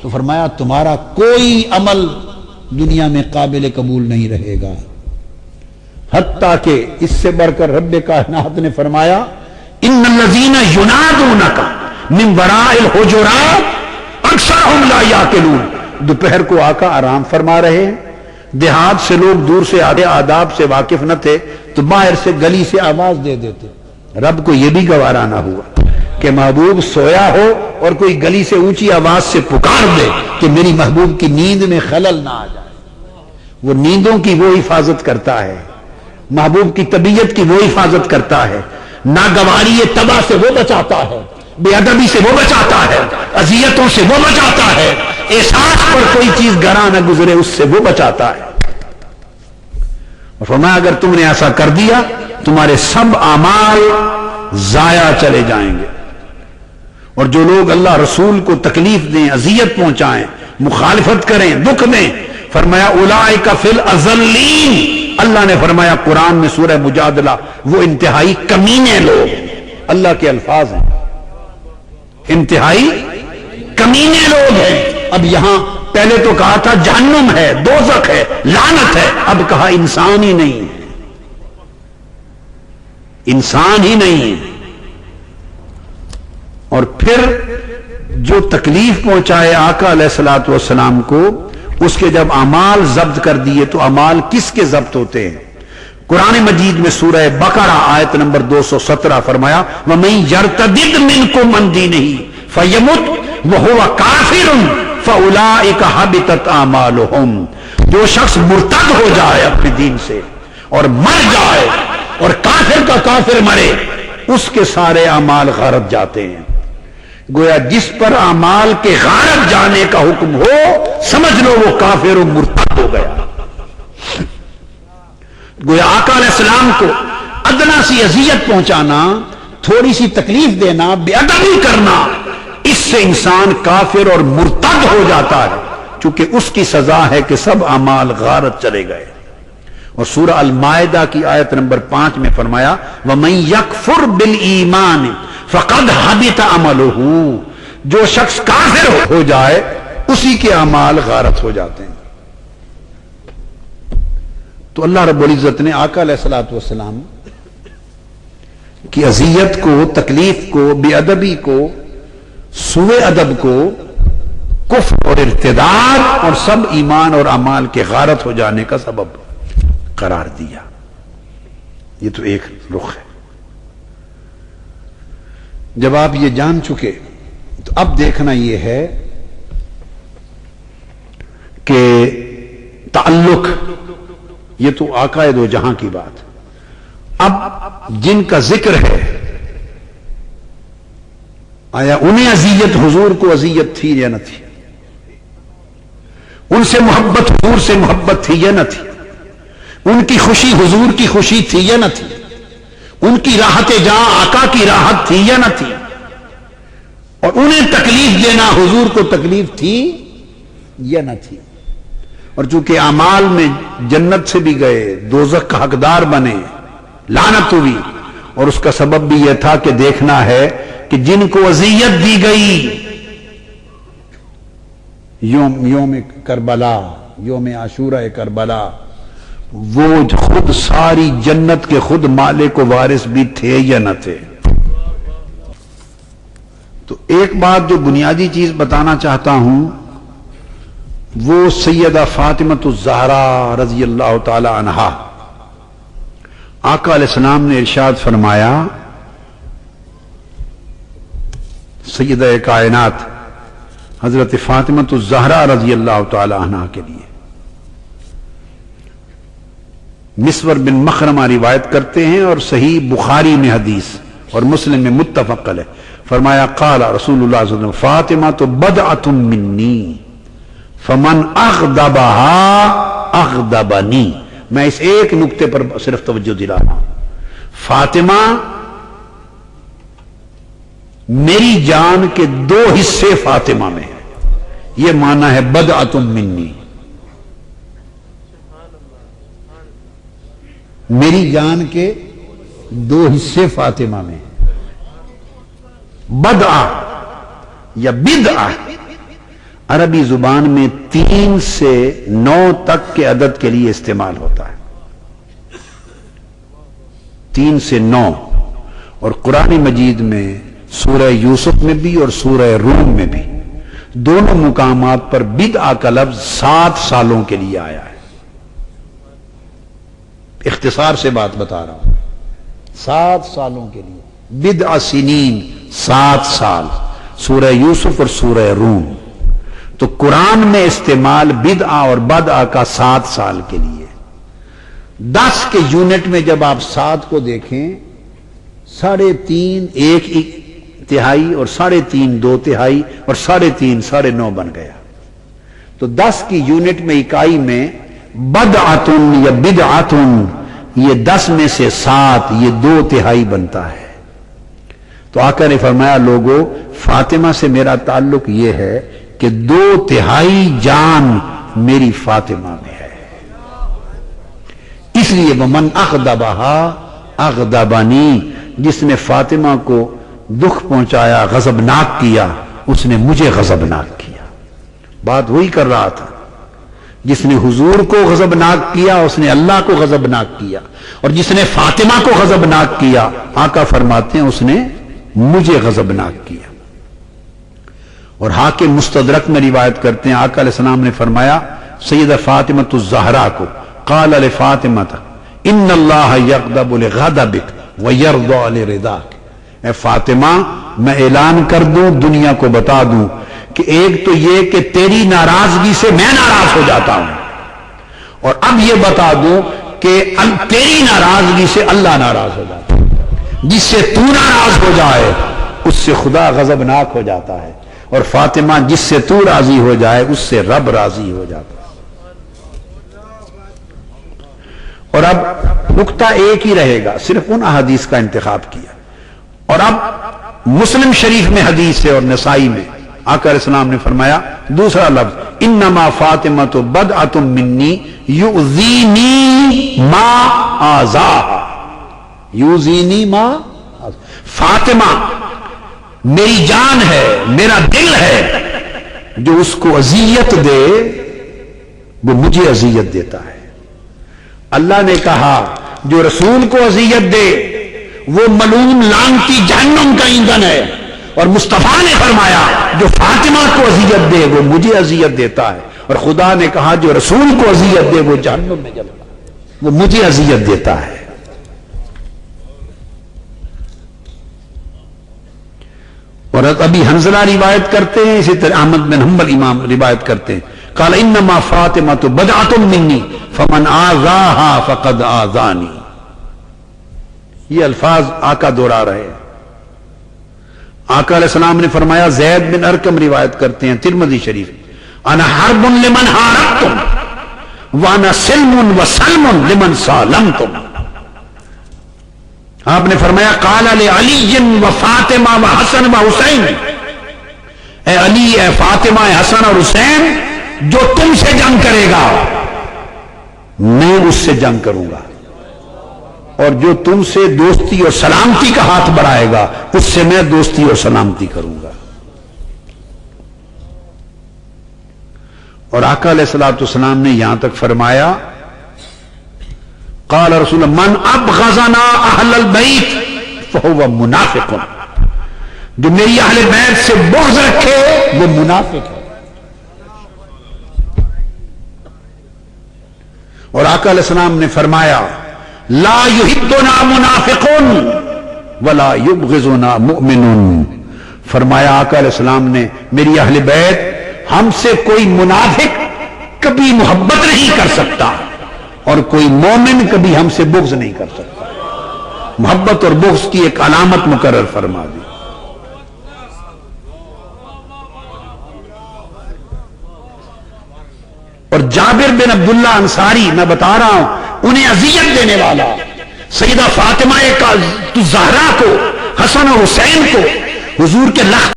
تو فرمایا تمہارا کوئی عمل دنیا میں قابل قبول نہیں رہے گا، حتیٰ کہ اس سے بڑھ کر رب کائنات نے فرمایا ان الذین ینادونک من وراء الحجرات اکثرهم لا یعقلون۔ دوپہر کو آقا آرام فرما رہے ہیں، دیہات سے لوگ دور سے آتے، آداب سے واقف نہ تھے، تو باہر سے گلی سے آواز دے دیتے۔ رب کو یہ بھی گوارا نہ ہوا کہ محبوب سویا ہو اور کوئی گلی سے اونچی آواز سے پکار دے کہ میری محبوب کی نیند میں خلل نہ آ جائے۔ وہ نیندوں کی وہ حفاظت کرتا ہے، محبوب کی طبیعت کی وہ حفاظت کرتا ہے، ناگواری طبع سے وہ بچاتا ہے، بے ادبی سے وہ بچاتا ہے، اذیتوں سے وہ بچاتا ہے، احساس پر کوئی چیز گراں نہ گزرے اس سے وہ بچاتا ہے۔ اور فرمایا اگر تم نے ایسا کر دیا تمہارے سب اعمال ضائع چلے جائیں گے۔ اور جو لوگ اللہ رسول کو تکلیف دیں، اذیت پہنچائیں، مخالفت کریں، دکھ دیں، فرمایا اولئک فی الاذلین۔ اللہ نے فرمایا قرآن میں سورہ مجادلہ وہ انتہائی کمینے لوگ، اللہ کے الفاظ ہیں، انتہائی کمینے لوگ ہیں۔ اب یہاں پہلے تو کہا تھا جہنم ہے، دوزخ ہے، لعنت ہے، اب کہا انسان ہی نہیں ہے، انسان ہی نہیں ہے۔ اور پھر جو تکلیف پہنچائے آقا علیہ الصلوۃ والسلام کو، اس کے جب اعمال ضبط کر دیے تو اعمال کس کے ضبط ہوتے ہیں؟ قرآن مجید میں سورہ بقرہ آیت نمبر 217 فرمایا وَمَن يَرْتَدِدْ مِنْكُمْ عَنْ دِينِهِ فَيَمُتْ وَهُوَ كَافِرٌ فَأُولَئِكَ حَبِطَتْ أَعْمَالُهُمْ۔ جو شخص مرتد ہو جائے اپنے دین سے اور مر جائے، اور کافر کا کافر مرے، اس کے سارے اعمال غارت جاتے ہیں۔ گویا جس پر اعمال کے غارت جانے کا حکم ہو سمجھ لو وہ کافر و مرتد ہو گیا۔ گویا آقا علیہ السلام کو ادنا سی اذیت پہنچانا، تھوڑی سی تکلیف دینا، بے ادبی کرنا، اس سے انسان کافر اور مرتد ہو جاتا ہے، چونکہ اس کی سزا ہے کہ سب اعمال غارت چلے گئے۔ اور سورہ المائدہ کی آیت نمبر 5 میں فرمایا وَمَن يَكْفُرْ بِالْإِيمَانِ فَقَدْ حَبِطَ عَمَلُهُ۔ جو شخص کافر ہو جائے اسی کے اعمال غارت ہو جاتے ہیں۔ تو اللہ رب العزت نے آقا علیہ الصلوۃ والسلام کی اذیت کو، تکلیف کو، بے ادبی کو، سوء ادب کو کفر اور ارتداد اور سب ایمان اور اعمال کے غارت ہو جانے کا سبب قرار دیا۔ یہ تو ایک رخ ہے۔ جب آپ یہ جان چکے تو اب دیکھنا یہ ہے کہ تعلق، یہ تو آقا دو جہاں کی بات، اب جن کا ذکر ہے آیا انہیں اذیت حضور کو اذیت تھی یا نہ تھی؟ ان سے محبت حضور سے محبت تھی یا نہ تھی؟ ان کی خوشی حضور کی خوشی تھی یا نہ تھی؟ ان کی راحت جہاں آقا کی راحت تھی یا نہ تھی؟ اور انہیں تکلیف دینا حضور کو تکلیف تھی یا نہ تھی؟ اور چونکہ اعمال میں جنت سے بھی گئے، دوزخ کا حقدار بنے، لعنت ہوئی، اور اس کا سبب بھی یہ تھا کہ دیکھنا ہے کہ جن کو اذیت دی گئی یوم کربلا، یوم عاشورہ کربلا، وہ خود ساری جنت کے خود مالک و وارث بھی تھے یا نہ تھے؟ تو ایک بات جو بنیادی چیز بتانا چاہتا ہوں وہ سیدہ فاطمۃ الزہرا رضی اللہ تعالی عنہا، آقا علیہ السلام نے ارشاد فرمایا سیدہ کائنات حضرت فاطمۃ الزہرا رضی اللہ تعالی عنہا کے لیے، مسور بن مخرمہ روایت کرتے ہیں اور صحیح بخاری میں حدیث اور مسلم میں متفق ہے، فرمایا قال رسول اللہ صلی اللہ علیہ وسلم فاطمہ بدعۃ منی فمن اغضبها اغضبنی۔ میں اس ایک نقطے پر صرف توجہ دلا رہا ہوں، فاطمہ میری جان کے دو حصے فاطمہ میں ہیں، یہ معنی ہے بدعۃ منی، میری جان کے دو حصے فاطمہ میں ہیں، بدعہ یا بدعہ عربی زبان میں 3 سے 9 تک کے عدد کے لیے استعمال ہوتا ہے. 3 سے 9. اور قرآن مجید میں سورہ یوسف میں بھی اور سورہ روم میں بھی دونوں مقامات پر بدعہ کا لفظ 7 سالوں کے لیے آیا ہے. اختصار سے بات بتا رہا ہوں. 7 سالوں کے لیے بدع سنین 7 سال سورہ یوسف اور سورہ روم. تو قرآن میں استعمال بدعہ اور بدعہ کا 7 سال کے لیے. 10 کے یونٹ میں جب آپ 7 کو دیکھیں 3.5 1 تہائی اور 3.5 2 تہائی اور 3.5 9.5 بن گیا. تو 10 کی یونٹ میں اکائی میں بدعتن یا بدعتن یہ 10 میں سے 7 یہ 2 تہائی بنتا ہے. تو آقا نے فرمایا لوگو فاطمہ سے میرا تعلق یہ ہے کہ 2 تہائی جان میری فاطمہ میں ہے. اس لیے ومن اغضبہا اغضبنی، جس نے فاطمہ کو دکھ پہنچایا غضبناک کیا اس نے مجھے غضبناک کیا. بات وہی کر رہا تھا. جس نے حضور کو غضبناک کیا اس نے اللہ کو غضبناک کیا، اور جس نے فاطمہ کو غضبناک کیا آقا فرماتے ہیں اس نے مجھے غضبناک کیا. اور حاکم مستدرک میں روایت کرتے ہیں آقا علیہ السلام نے فرمایا سیدہ فاطمہ الزہرا کو قال لفاطمہ ان اللہ یغضب لغضبک ویرضى لرضاک. اے فاطمہ میں اعلان کر دوں دنیا کو بتا دوں کہ ایک تو یہ کہ تیری ناراضگی سے میں ناراض ہو جاتا ہوں، اور اب یہ بتا دوں کہ تیری ناراضگی سے اللہ ناراض ہو جاتا ہے. جس سے تو ناراض ہو جائے اس سے خدا غضبناک ہو جاتا ہے، اور فاطمہ جس سے تو راضی ہو جائے اس سے رب راضی ہو جاتا ہے. اور اب نقطہ ایک ہی رہے گا، صرف ان احادیث کا انتخاب کیا. اور اب مسلم شریف میں حدیث ہے اور نسائی میں آقا علیہ السلام نے فرمایا دوسرا لفظ انما فاطمۃ بدعۃ منی یؤذینی ما آذاہا. یؤذینی ما فاطمہ میری جان ہے، میرا دل ہے، جو اس کو اذیت دے وہ مجھے اذیت دیتا ہے. اللہ نے کہا جو رسول کو اذیت دے وہ ملعون لعنتی جہنم کا ایندھن ہے، اور مصطفیٰ نے فرمایا جو فاطمہ کو اذیت دے وہ مجھے اذیت دیتا ہے، اور خدا نے کہا جو رسول کو اذیت دے وہ جہنم میں جلتا ہے، وہ مجھے اذیت دیتا ہے. اور ابھی حنظلہ روایت کرتے ہیں، اسی طرح احمد بن حنبل امام روایت کرتے ہیں قال انما فاطمۃ بدعۃ منی فمن آذاہا فقد آذانی. یہ الفاظ آقا دہرا رہے ہیں. آقا علیہ السلام نے فرمایا زید بن ارقم روایت کرتے ہیں ترمذی شریف انا حرب لمن حاربتم وانا سلم وسلم لمن سالمتم. آپ نے فرمایا قال لعلی وفاطمہ وحسن وحسین، اے علی اے فاطمہ اے حسن اور حسین جو تم سے جنگ کرے گا میں اس سے جنگ کروں گا، اور جو تم سے دوستی اور سلامتی کا ہاتھ بڑھائے گا اس سے میں دوستی اور سلامتی کروں گا. اور آقا علیہ الصلوۃ والسلام نے یہاں تک فرمایا قال رسول من ابغضنا اہل البیت فہو منافق، جو میری اہل بیت سے بغض رکھے وہ منافق ہے. اور آقا علیہ السلام نے فرمایا لا یحبنا منافق ولا یبغضنا مؤمن. فرمایا آقا علیہ السلام نے میری اہل بیت ہم سے کوئی منافق کبھی محبت نہیں کر سکتا اور کوئی مومن کبھی ہم سے بغض نہیں کر سکتا. محبت اور بغض کی ایک علامت مقرر فرما دی. اور جابر بن عبداللہ انصاری میں بتا رہا ہوں انہیں اذیت دینے والا سیدہ فاطمہ الزہرا کو، حسن اور حسین کو حضور کے لخت